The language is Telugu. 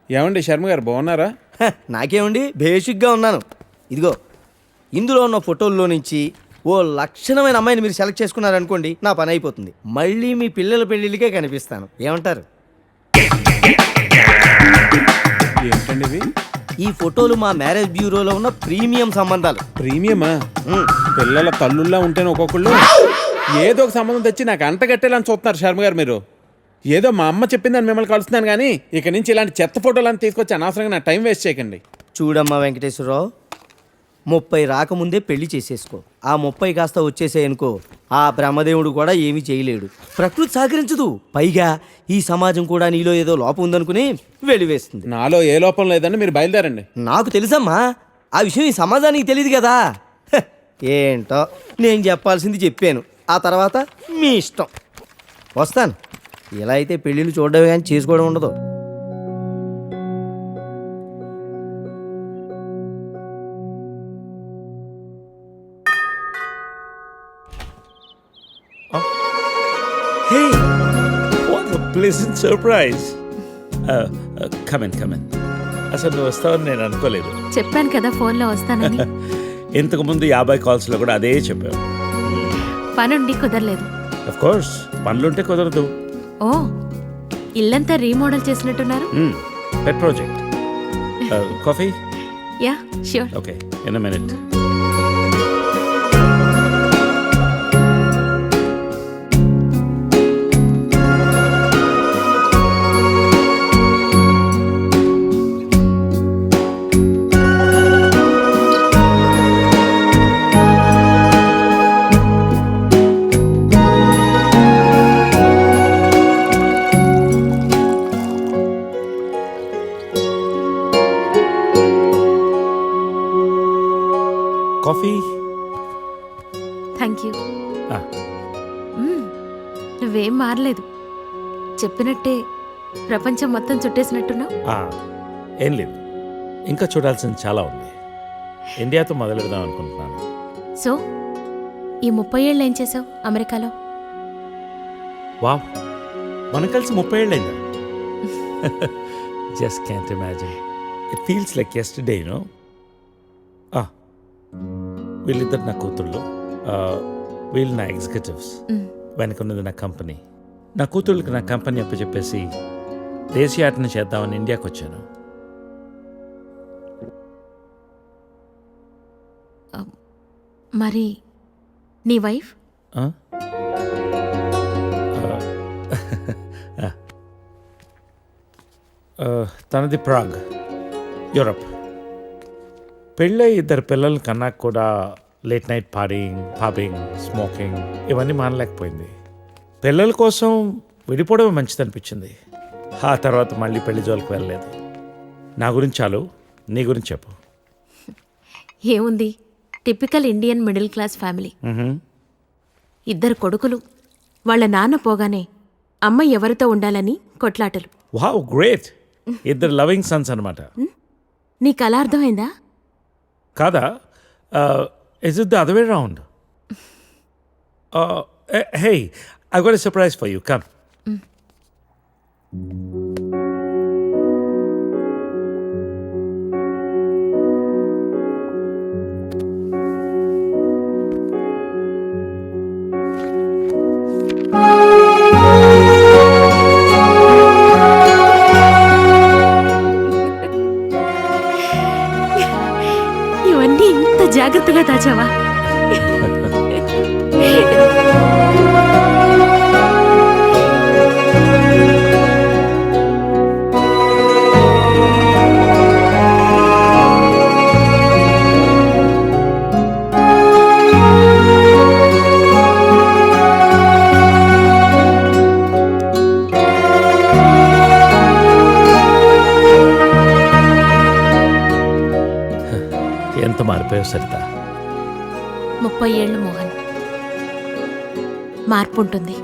ఏమండి శర్మ గారు బాగున్నారా? నాకేమండి బేసిక్గా ఉన్నాను. ఇదిగో ఇందులో ఉన్న ఫోటోల్లో నుంచి ఓ లక్షణమైన అమ్మాయిని మీరు సెలెక్ట్ చేసుకున్నారనుకోండి, నా పని అయిపోతుంది. మళ్ళీ మీ పిల్లల పెళ్ళిళ్ళకే కనిపిస్తాను. ఏమంటారు? ఏంటండి ఇవి? ఈ ఫోటోలు మా మ్యారేజ్ బ్యూరోలో ఉన్న ప్రీమియం సంబంధాలు. ప్రీమియమా? పిల్లల తల్లుల్లా ఉంటేనే ఒక్కొక్కళ్ళు ఏదో ఒక సంబంధం తెచ్చి నాకు అంటగట్టేలని చూస్తున్నారు శర్మ గారు మీరు. ఏదో మా అమ్మ చెప్పిందని మిమ్మల్ని కలుస్తున్నాను కానీ ఇక నుంచి ఇలాంటి చెత్త ఫోటోలను తీసుకొచ్చి అనవసరంగా నా టైం వేస్ట్ చేయకండి. చూడమ్మా వెంకటేశ్వరరావు, 30 రాకముందే పెళ్లి చేసేసుకో. ఆ 30 కాస్త వచ్చేసాయనుకో, ఆ బ్రహ్మదేవుడు కూడా ఏమీ చేయలేడు. ప్రకృతి సహకరించదు. పైగా ఈ సమాజం కూడా నీలో ఏదో లోపం ఉందనుకుని వెలివేస్తుంది. నాలో ఏ లోపం లేదని మీరు బయలుదేరండి. నాకు తెలుసమ్మా, ఆ విషయం ఈ సమాజానికి తెలియదు కదా. ఏంటో నేను చెప్పాల్సింది చెప్పాను, ఆ తర్వాత మీ ఇష్టం. వస్తాను. ఇలా అయితే పెళ్ళిళ్ళు చూడడమే కానీ చేసుకోవడం ఉండదు. Hey, what a pleasant surprise. Come in. అసలు నువ్వు వస్తావని నేను అనుకోలేదు. చెప్పాను కదా ఫోన్లో వస్తానని. ఇంతకుముందు 50 కాల్స్లో కూడా అదే చెప్పావు. పనుండి కుదరలేదు. అఫ్ కోర్స్ పనులుంటే కుదరదు. ఓ, ఇల్లంతా రీమోడల్ చేసినట్టున్నారు. పెట్ project. Coffee? Yeah sure. Okay, in a minute. Coffee? Thank you. నువ్వేం మారలేదు. చెప్పినట్టే ప్రపంచం మొత్తం చుట్టేసినట్టున్నావు. ఏం లేదు, ఇంకా చూడాల్సింది చాలా ఉంది. ఇండియాతో మొదలెడదాం అనుకుంటున్నాను. సో ఈ 30 ఏళ్ళు ఏం చేసావు అమెరికాలో? వావ్, మనం కలిసి 30 ఏళ్ళైందా? Just can't imagine. It feels like yesterday, you know. వీళ్ళిద్దరు నా కూతుళ్ళు, వీళ్ళు నా ఎగ్జిక్యూటివ్స్, వెనకున్నది నా కంపెనీ. నా కూతుళ్ళకి నా కంపెనీ అప్పచెప్పేసి దేశీయాటన చేద్దామని ఇండియాకి వచ్చాను. మరి నీ వైఫ్? తనది ప్రాగ్, యూరప్. పెళ్ళై 2 పిల్లలు కన్నా కూడా late night partying, pubbing, smoking ఇవన్నీ మానలేకపోయింది. పిల్లల కోసం విడిపోవడమే మంచిది అనిపించింది. ఆ తర్వాత మళ్ళీ పెళ్లి జోలికి వెళ్ళలేదు. నా గురించి చాలు, నీ గురించి చెప్పు. ఏముంది, typical Indian middle class family. 2 కొడుకులు. వాళ్ళ నాన్న పోగానే అమ్మ ఎవరితో ఉండాలని కొట్లాటలు. Wow, great. 2 లవింగ్ సన్స్ అనమాట. నీకు అలా అర్థమైందా? కాదా? Is it the other way around? Hey, I've got a surprise for you. Come. ఇవన్నీ ఇంత జాగ్రత్తగా దాచావా? ఎంత మారిపోయావు సరిత. 30 ఏళ్ళు మోహన్. మార్పు ఉంటుంది.